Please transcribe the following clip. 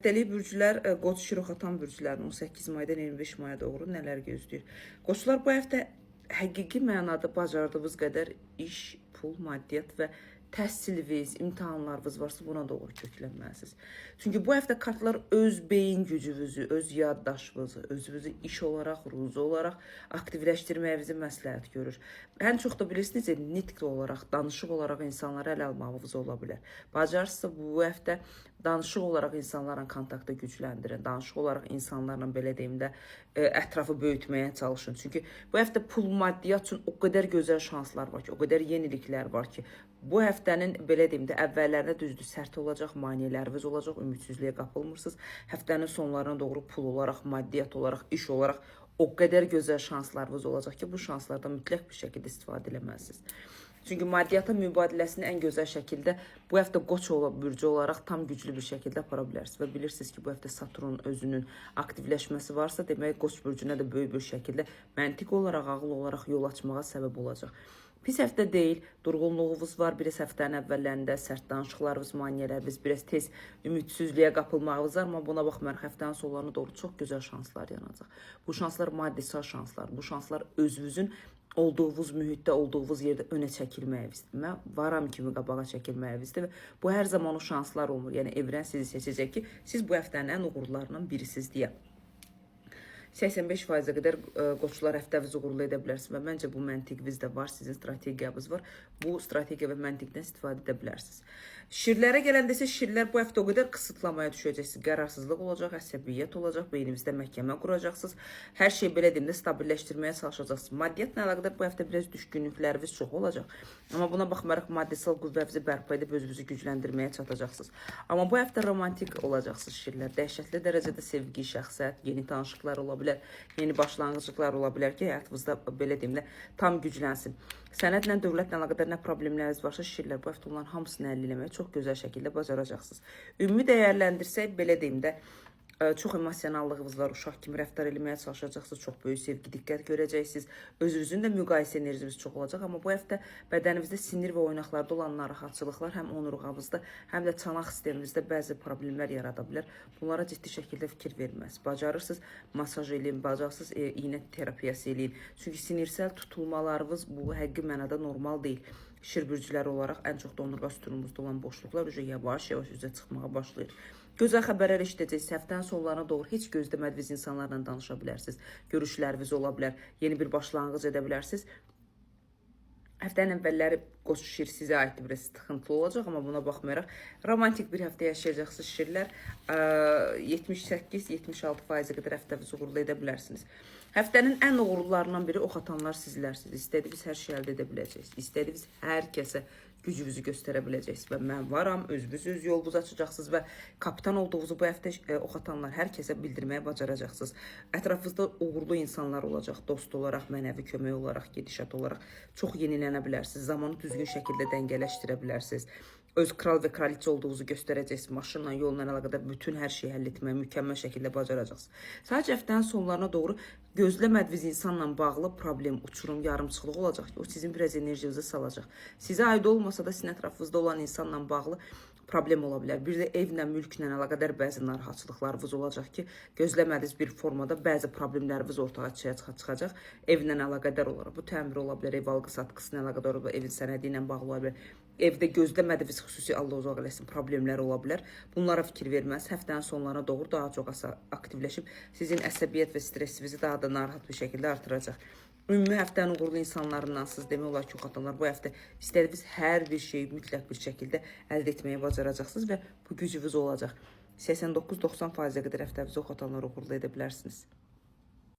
Dəli bürclər, Qoç Şiroxatan bürclərin 18 maydan 25 maya doğru nələr gözləyir? Qoçlar bu həftə həqiqi mənada bacardığınız qədər iş, pul, maddiyyat və təhsiliniz, imtahanlarınız varsa buna doğru köklənməlisiniz. Çünki bu həftə kartlar öz beyin gücünüzü, öz yaddaşınızı, özünüzü iş olaraq, ruzi olaraq aktivləşdirməyinizi məsləhət görür. Ən çox da bilirsiniz, nitq olaraq, danışıq olaraq insanlara əl almağınız ola bilər. Bacarırsınızsa bu həftə danışıq olaraq insanlarla kontaktı gücləndirin. Danışıq olaraq insanlarla belə deyim də ətrafı böyütməyə çalışın. Çünki bu həftə pul, maddiyyat üçün o qədər gözəl şanslar var ki, o qədər yeniliklər var ki, bu həftənin belə deyim də əvvəllərində düzdür sərt olacaq, maneələriniz olacaq, ümidsizliyə qapılmırsınız. Həftənin sonlarına doğru pul olaraq, maddiyyat olaraq, iş olaraq o qədər gözəl şanslarınız olacaq ki, bu şanslardan mütləq bir şəkildə istifadə etməlisiniz. Çünki maddiyyatın mübadiləsini ən gözəl şəkildə bu həftə Qoç bürcü olaraq tam güclü bir şəkildə apara bilərsiniz. Və bilirsiniz ki, bu həftə Saturnun özünün aktivləşməsi varsa, demək Qoç bürcünə də böyük bir şəkildə məntiq olaraq, ağıl olaraq yol açmağa səbəb olacaq. Pis həftə deyil, durğunluğunuz var, biraz həftənin əvvəllərində sərt danışıqlarınız, maneələriniz, biraz tez ümidsizliyə qapılmağınız var, amma buna baxmayaraq həftənin sonlarına doğru çox gözəl şanslar yanacaq. Bu şanslar maddisal şanslar, bu şanslar özünüzün olduğunuz mühitdə, olduğunuz yerdə önə çəkilməyinizdir. Mən varam kimi qabağa çəkilməyinizdir və bu hər zaman o şanslar olmur. Yəni evren sizi seçəcək ki, siz bu həftənin ən uğurlarından birisiniz deyə. 85%-ə qədər qoçlar həftənizi uğurlu edə bilərsiniz və məncə bu məntiqiniz də var, sizin strategiyamız var. Bu strategiya və məntiqdən istifadə edə bilərsiniz. Şirlərə gələndə isə şirlər bu həftə o qədər qısıtlamaya düşəcəksiniz. Qərarsızlıq olacaq, əsəbiyyət olacaq, beyninizdə məhkəmə quracaqsınız. Hər şey belə deyim də stabilləşdirməyə çalışacaqsınız. Maddiyyatla əlaqədar bu həftə biraz düşkünlükləriniz çox olacaq. Amma buna baxmayaraq maddisal qüvvənizi bərpa edib özünüzü gücləndirməyə çatacaqsınız. Amma bu həftə romantik olacaqsınız şirlər. Dəhşətli dərəcədə sevgi, şəxsiyyət, yeni tanışlıqlar ola bilər. Yeni başlanğıclıqlar ola bilər ki, həyatınızda belə deyim də tam güclənsin. Sənədlə, dövlətlə əlaqədar nə problemləriniz varsa, şirlər bu həftə onların hamısını əldə etməyə çox gözəl şəkildə bacaracaqsınız. Ümumi dəyərləndirsək, belə deyim də, çox emosionallığınız var, uşaq kimi rəftar etməyə çalışacaqsınız, çox böyük sevgi, diqqət görəcəksiniz. Özünüzün də müqayisə enerjiniz çox olacaq, amma bu həftə bədəninizdə sinir və oynaqlarda olan narahatçılıqlar həm onurğanızda, həm də çanaq sisteminizdə bəzi problemlər yarada bilər. Bunlara ciddi şəkildə fikir verməz. Bacarırsınız, masaj eləyin, bacarırsınız, iynə terapiyası eləyin. Çünki sinirsel tutulmalarınız bu həqiqi mənada normal deyil. Şir bürcüləri olaraq ən çox da onurğa sütunumuzda olan boşluqlar yavaş-yavaş üzə çıxmağa başlayır. Gözəl xəbərlər eşidəcəksiniz. Həftənin sonlarına doğru heç gözləmədiyiniz insanlarla danışa bilərsiniz. Görüşləriniz ola bilər. Yeni bir başlanğıc edə bilərsiniz. Həftənin əvvəlləri Qoç şir sizə aid biraz sıxıntılı olacaq, amma buna baxmayaraq romantik bir həftə yaşayacaqsınız şirlər. 78-76%-ə qədər həftənizi uğurlu edə bilərsiniz. Həftənin ən uğurlularından biri ox atanlar sizlərsiniz. İstədiyiniz hər şey əldə edə biləcəksiniz. İstədiyiniz hər kəsə gücünüzü göstərə biləcəksiniz və mən varam, özünüz öz yolunuzu açacaqsınız və kapitan olduğunuzu bu həftə ox atanlar hər kəsə bildirməyə bacaracaqsınız. Ətrafınızda uğurlu insanlar olacaq, dost olaraq, mənəvi kömək olaraq, gedişat olaraq çox yenilənə bilərsiniz. Zamanı düzgün şəkildə dəngələşdirə bilərsiniz. Öz kral və kraliçə olduğunuzu göstərəcəksiniz. Maşınla, yolla əlaqədar bütün hər şeyi həll etməyə mükəmməl şəkildə bacaracaqsınız. Sadəcə həftənin sonlarına doğru gözləmədiyiniz insanla bağlı problem, uçurum, yarımçılıq olacaq ki, o sizin biraz enerjinizi salacaq. Sizə aid olmasa da sizin ətrafınızda olan insanla bağlı problem ola bilər. Bir də evlə, mülklə əlaqədar bəzi narahatçılıqlarınız olacaq ki, gözləmədiyiniz bir formada bəzi problemləriniz ortaya çıxacaq. Evlə əlaqədar olaraq. Bu təmir ola bilər, ev alqı satqısına əlaqədar ola bilər, evin sənədi ilə bağlı ola bilər. Evdə gözləmədiyiniz xüsusi Allah uzaq eləsin problemlər ola bilər. Bunlara fikir verməz. Həftənin sonlarına doğru daha çox aktivləşib sizin əsəbiyyət və stressinizi daha da narahat bir şəkildə artıracaq. Ümumi həftənin uğurlu insanlarından siz demək olar ki, ox atanlar bu həftə istədiyiniz hər bir şeyi mütləq bir şəkildə əldə etməyə bacaracaqsınız və bu gücünüz olacaq. 89-90%-ə qədər həftənizi ox atanlar uğurlu edə bilərsiniz.